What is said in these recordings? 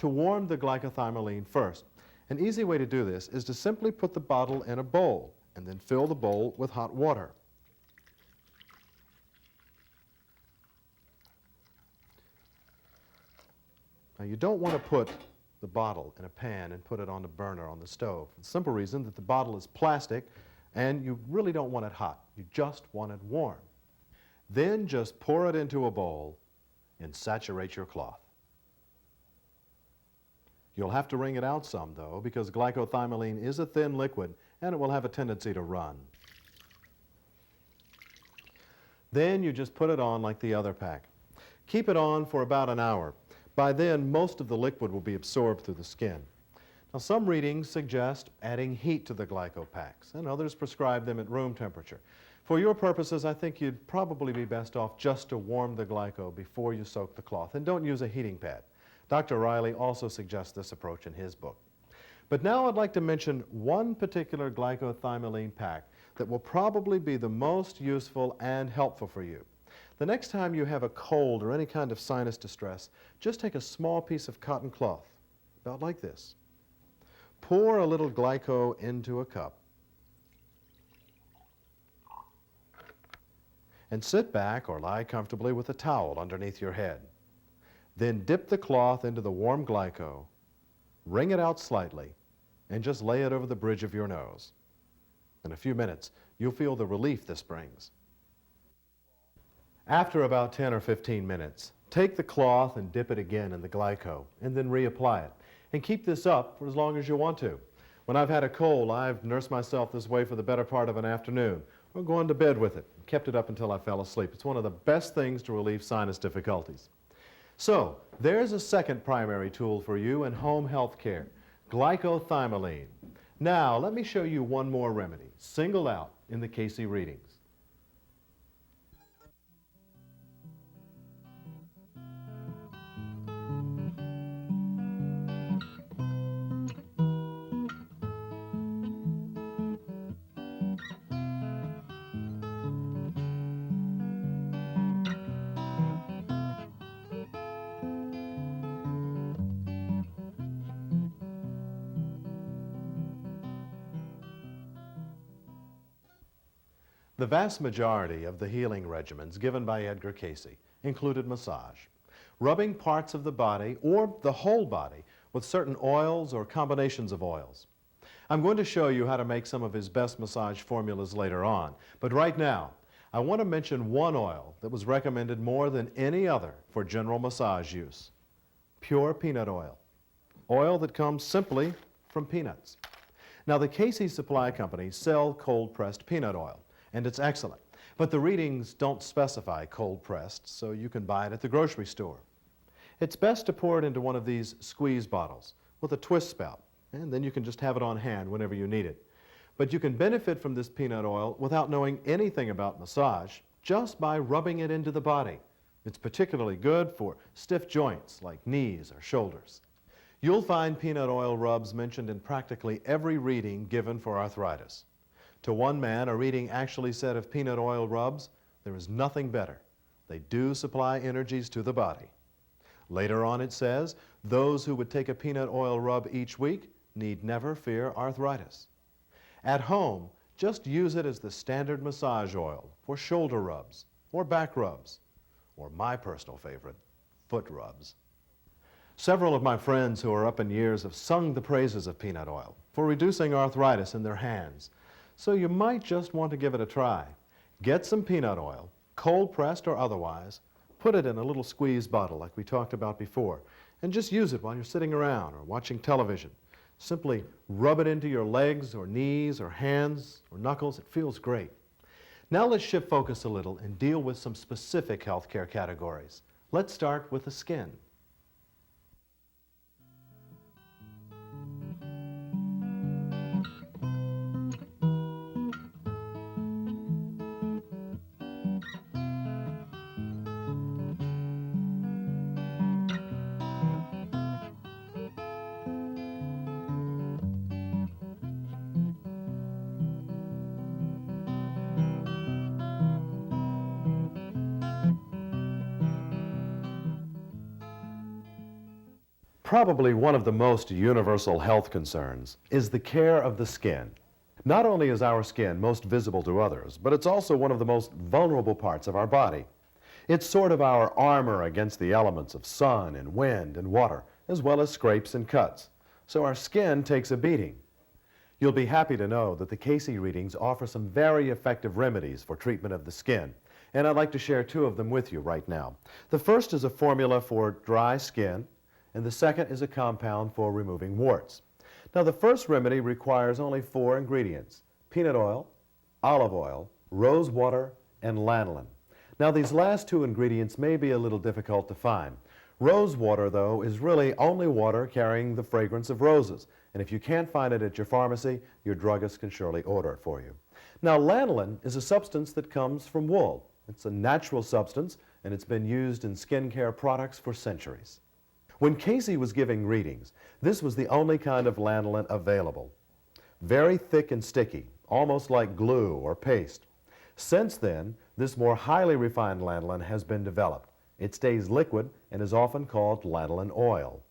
to warm the glycothymoline first. An easy way to do this is to simply put the bottle in a bowl and then fill the bowl with hot water. Now, you don't want to put the bottle in a pan and put it on the burner on the stove. The simple reason that the bottle is plastic and you really don't want it hot. You just want it warm. Then just pour it into a bowl and saturate your cloth. You'll have to wring it out some, though, because glycothymoline is a thin liquid and it will have a tendency to run. Then you just put it on like the other pack. Keep it on for about an hour. By then, most of the liquid will be absorbed through the skin. Now, some readings suggest adding heat to the glyco packs, and others prescribe them at room temperature. For your purposes, I think you'd probably be best off just to warm the glyco before you soak the cloth, and don't use a heating pad. Dr. Riley also suggests this approach in his book. But now I'd like to mention one particular glycothymoline pack that will probably be the most useful and helpful for you. The next time you have a cold or any kind of sinus distress, just take a small piece of cotton cloth, about like this. Pour a little glyco into a cup and sit back or lie comfortably with a towel underneath your head. Then dip the cloth into the warm glyco, wring it out slightly, and just lay it over the bridge of your nose. In a few minutes, you'll feel the relief this brings. After about 10 or 15 minutes, take the cloth and dip it again in the glyco, and then reapply it. And keep this up for as long as you want to. When I've had a cold, I've nursed myself this way for the better part of an afternoon, or gone to bed with it, and kept it up until I fell asleep. It's one of the best things to relieve sinus difficulties. So, there's a second primary tool for you in home health care, glycothymoline. Now, let me show you one more remedy, singled out in the CAYCE readings. The vast majority of the healing regimens given by Edgar CAYCE included massage, rubbing parts of the body or the whole body with certain oils or combinations of oils. I'm going to show you how to make some of his best massage formulas later on, but right now I want to mention one oil that was recommended more than any other for general massage use: pure peanut oil, oil that comes simply from peanuts. Now, the CAYCE Supply Company sell cold-pressed peanut oil, and it's excellent. But the readings don't specify cold-pressed, so you can buy it at the grocery store. It's best to pour it into one of these squeeze bottles with a twist spout, and then you can just have it on hand whenever you need it. But you can benefit from this peanut oil without knowing anything about massage, just by rubbing it into the body. It's particularly good for stiff joints like knees or shoulders. You'll find peanut oil rubs mentioned in practically every reading given for arthritis. To one man, a reading actually said of peanut oil rubs, there is nothing better. They do supply energies to the body. Later on it says, those who would take a peanut oil rub each week need never fear arthritis. At home, just use it as the standard massage oil for shoulder rubs or back rubs, or my personal favorite, foot rubs. Several of my friends who are up in years have sung the praises of peanut oil for reducing arthritis in their hands. So you might just want to give it a try. Get some peanut oil, cold-pressed or otherwise, put it in a little squeeze bottle like we talked about before, and just use it while you're sitting around or watching television. Simply rub it into your legs or knees or hands or knuckles. It feels great. Now let's shift focus a little and deal with some specific healthcare categories. Let's start with the skin. Probably one of the most universal health concerns is the care of the skin. Not only is our skin most visible to others, but it's also one of the most vulnerable parts of our body. It's sort of our armor against the elements of sun and wind and water, as well as scrapes and cuts. So our skin takes a beating. You'll be happy to know that the CAYCE readings offer some very effective remedies for treatment of the skin, and I'd like to share two of them with you right now. The first is a formula for dry skin, and the second is a compound for removing warts. Now, the first remedy requires only 4 ingredients: peanut oil, olive oil, rose water, and lanolin. Now, these last 2 ingredients may be a little difficult to find. Rose water, though, is really only water carrying the fragrance of roses, and if you can't find it at your pharmacy, your druggist can surely order it for you. Now, lanolin is a substance that comes from wool. It's a natural substance, and it's been used in skincare products for centuries. When CAYCE was giving readings, this was the only kind of lanolin available. Very thick and sticky, almost like glue or paste. Since then, this more highly refined lanolin has been developed. It stays liquid and is often called lanolin oil.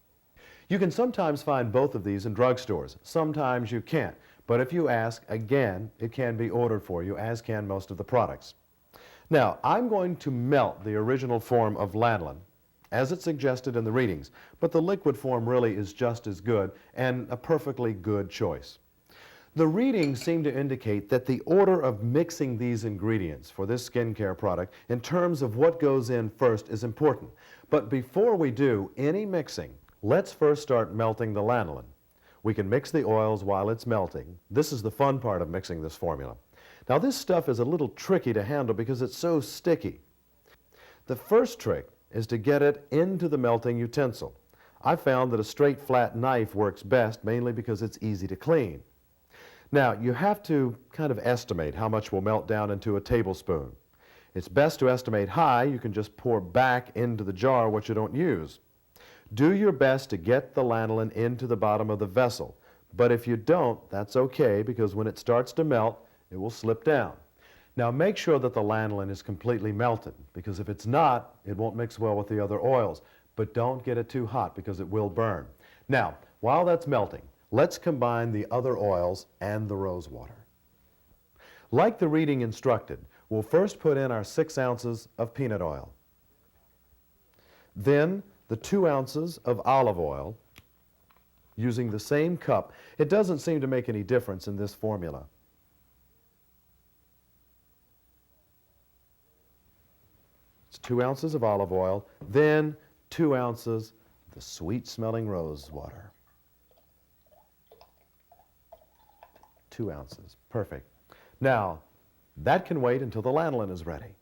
You can sometimes find both of these in drugstores. Sometimes you can't, but if you ask, again, it can be ordered for you, as can most of the products. Now, I'm going to melt the original form of lanolin, as it's suggested in the readings, but the liquid form really is just as good and a perfectly good choice. The readings seem to indicate that the order of mixing these ingredients for this skincare product in terms of what goes in first is important. But before we do any mixing, let's first start melting the lanolin. We can mix the oils while it's melting. This is the fun part of mixing this formula. Now, this stuff is a little tricky to handle because it's so sticky. The first trick is to get it into the melting utensil. I found that a straight flat knife works best, mainly because it's easy to clean. Now, you have to kind of estimate how much will melt down into a tablespoon. It's best to estimate high. You can just pour back into the jar what you don't use. Do your best to get the lanolin into the bottom of the vessel, but if you don't, that's okay, because when it starts to melt, it will slip down. Now, make sure that the lanolin is completely melted, because if it's not, it won't mix well with the other oils. But don't get it too hot, because it will burn. Now, while that's melting, let's combine the other oils and the rose water. Like the reading instructed, we'll first put in our 6 ounces of peanut oil. Then the 2 ounces of olive oil, using the same cup. It doesn't seem to make any difference in this formula. It's 2 ounces of olive oil, then 2 ounces of the sweet-smelling rose water. 2 ounces. Perfect. Now, that can wait until the lanolin is ready.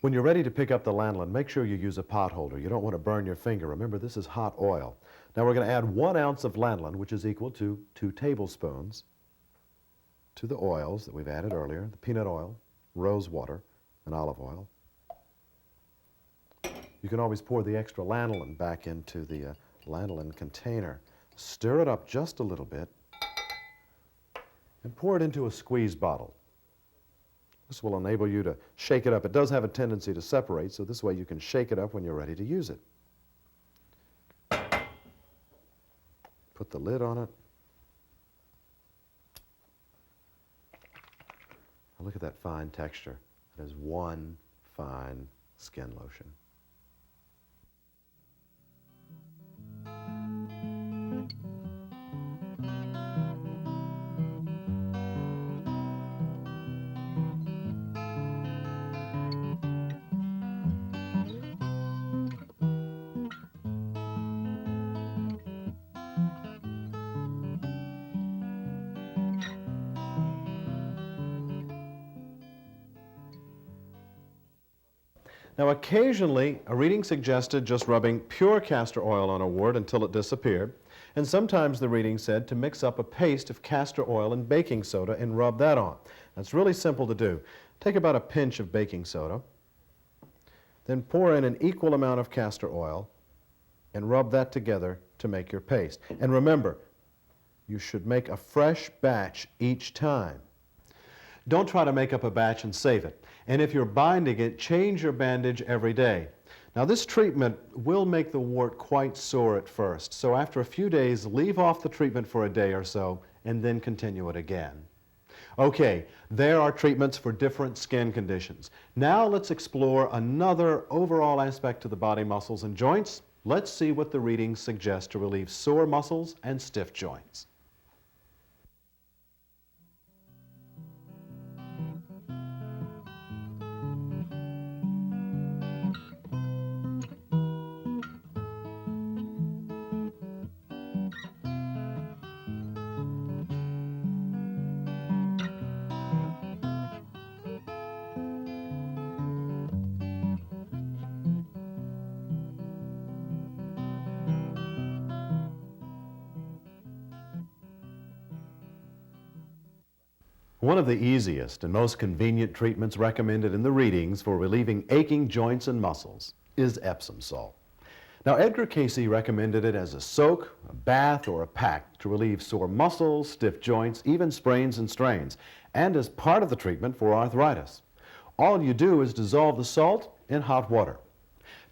When you're ready to pick up the lanolin, make sure you use a pot holder. You don't want to burn your finger. Remember, this is hot oil. Now, we're going to add 1 ounce of lanolin, which is equal to 2 tablespoons, to the oils that we've added earlier, the peanut oil, rose water, and olive oil. You can always pour the extra lanolin back into the lanolin container. Stir it up just a little bit and pour it into a squeeze bottle. This will enable you to shake it up. It does have a tendency to separate, so this way you can shake it up when you're ready to use it. Put the lid on it. Now look at that fine texture. It is one fine skin lotion. Now, occasionally, a reading suggested just rubbing pure castor oil on a wart until it disappeared, and sometimes the reading said to mix up a paste of castor oil and baking soda and rub that on. That's really simple to do. Take about a pinch of baking soda, then pour in an equal amount of castor oil and rub that together to make your paste. And remember, you should make a fresh batch each time. Don't try to make up a batch and save it. And if you're binding it, change your bandage every day. Now this treatment will make the wart quite sore at first, so after a few days, leave off the treatment for a day or so and then continue it again. Okay, there are treatments for different skin conditions. Now let's explore another overall aspect to the body muscles and joints. Let's see what the readings suggest to relieve sore muscles and stiff joints. One of the easiest and most convenient treatments recommended in the readings for relieving aching joints and muscles is Epsom salt. Now, Edgar Cayce recommended it as a soak, a bath, or a pack to relieve sore muscles, stiff joints, even sprains and strains, and as part of the treatment for arthritis. All you do is dissolve the salt in hot water.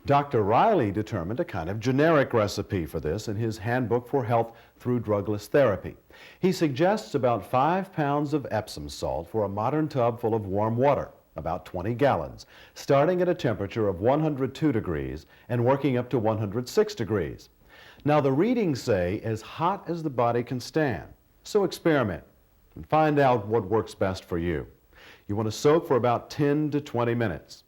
Dr. Riley determined a kind of generic recipe for this in his Handbook for Health Through Drugless Therapy. He suggests about 5 pounds of Epsom salt for a modern tub full of warm water, about 20 gallons, starting at a temperature of 102 degrees and working up to 106 degrees. Now the readings say as hot as the body can stand, so experiment and find out what works best for you. You want to soak for about 10 to 20 minutes.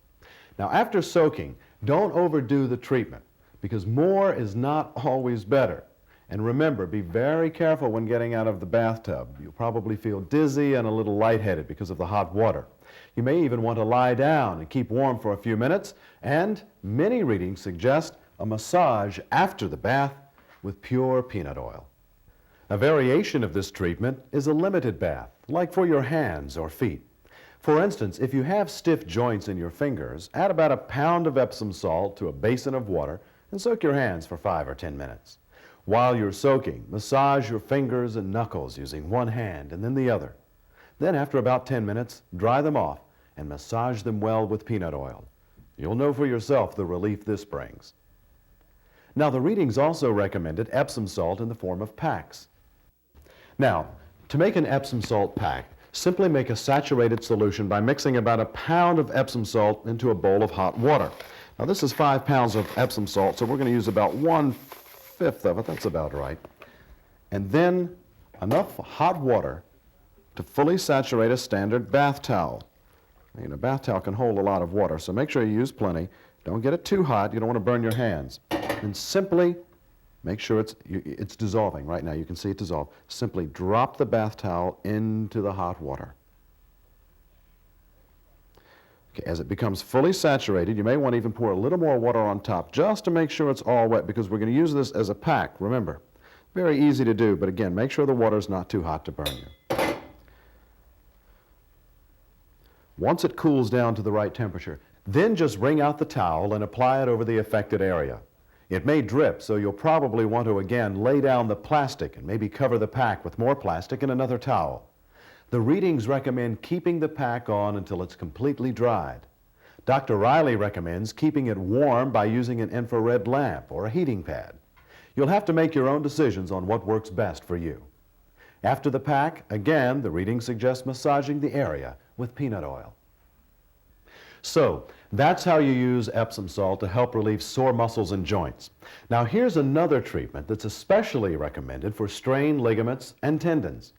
Now after soaking, don't overdo the treatment because more is not always better. And remember, be very careful when getting out of the bathtub. You'll probably feel dizzy and a little lightheaded because of the hot water. You may even want to lie down and keep warm for a few minutes, and many readings suggest a massage after the bath with pure peanut oil. A variation of this treatment is a limited bath, like for your hands or feet. For instance, if you have stiff joints in your fingers, add about a pound of Epsom salt to a basin of water and soak your hands for 5 or 10 minutes. While you're soaking, massage your fingers and knuckles using one hand and then the other. Then after about 10 minutes, dry them off and massage them well with peanut oil. You'll know for yourself the relief this brings. Now the readings also recommended Epsom salt in the form of packs. Now, to make an Epsom salt pack, simply make a saturated solution by mixing about a pound of Epsom salt into a bowl of hot water. Now this is 5 pounds of Epsom salt, so we're going to use about 1/5 of it. That's about right. And then enough hot water to fully saturate a standard bath towel. You know, a bath towel can hold a lot of water, so make sure you use plenty. Don't get it too hot. You don't want to burn your hands. And simply make sure it's dissolving. Right now you can see it dissolve. Simply drop the bath towel into the hot water. Okay, as it becomes fully saturated, you may want to even pour a little more water on top just to make sure it's all wet, because we're going to use this as a pack, remember. Very easy to do, but again, make sure the water's not too hot to burn you. Once it cools down to the right temperature, then just wring out the towel and apply it over the affected area. It may drip, so you'll probably want to again lay down the plastic and maybe cover the pack with more plastic and another towel. The readings recommend keeping the pack on until it's completely dried. Dr. Riley recommends keeping it warm by using an infrared lamp or a heating pad. You'll have to make your own decisions on what works best for you. After the pack, again, the readings suggest massaging the area with peanut oil. So, that's how you use Epsom salt to help relieve sore muscles and joints. Now here's another treatment that's especially recommended for strained ligaments and tendons.